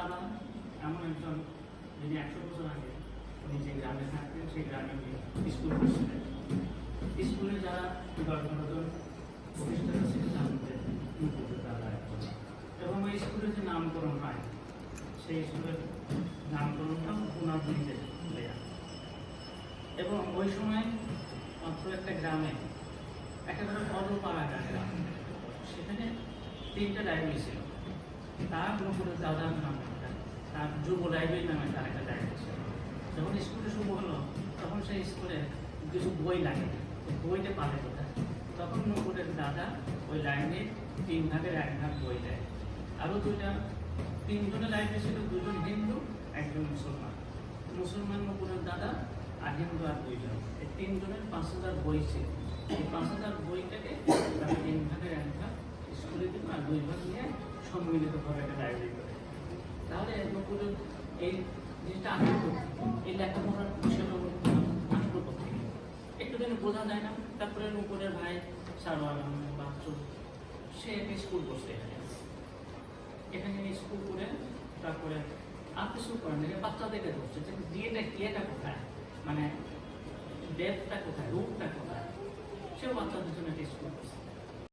দাদা এমন একজন যিনি 100 বছর আগে উনি যে গ্রামে থাকতেন সেই গ্রামে স্কুল করছিলেন। স্কুলে যারা 10-12 জন প্রতিষ্ঠাতা ছিলেন তার মধ্যে নুপুরের দাদা একজন। এবং ওই স্কুলে যে নামকরণ হয় সেই স্কুলের নামকরণটা ওনার নিজের দেয়া। এবং ওই সময় মাত্র একটা গ্রামে একেবারে অল্পপাড়া গ্রাম, সেখানে 3টা লাইব্রেরি ছিল। তার নুপুরের দাদার নামে তার যুব লাইব্রেরি নামে তার একটা লাইব্রেরি ছিল। যখন স্কুলে শুরু হলো তখন সেই স্কুলে কিছু বই লাগে, বইটা পাবে কোথায়? তখন নুপুরের দাদা ওই লাইনের 3 ভাগের 1 ভাগ বই দেয়। আরও 3জনের লাইব্রেরি ছিল, 2জন হিন্দু 1জন মুসলমান। মুসলমান নুপুরের দাদা আর হিন্দু আর 2জন, এই 3জনের 5000 বই ছিল। এই 5000 বইটাকে তারা 3 ভাগের 1 ভাগ স্কুলে দিল আর 2 ভাগ নিয়ে সম্মিলিতভাবে একটা লাইব্রেরি করে। তাহলে নুপুরের এই জিনিসটা আসলো এই লেখাপড়ার বিষয়টা আসলো থেকে একটু দিন বোঝা যায় না। তারপরে নুপুরের ভাই সারোয়ার আহমেদ বাচ্চু সে একটা স্কুল করছে এখানে স্কুল করে তারপরে আর কিছু করেন বাচ্চাদেরকে ধরছে যে ইয়েটা কোথায়, মানে ডেপটা কোথায়, রূপটা কোথায়, সেও বাচ্চাদের জন্য একটা স্কুল করছে।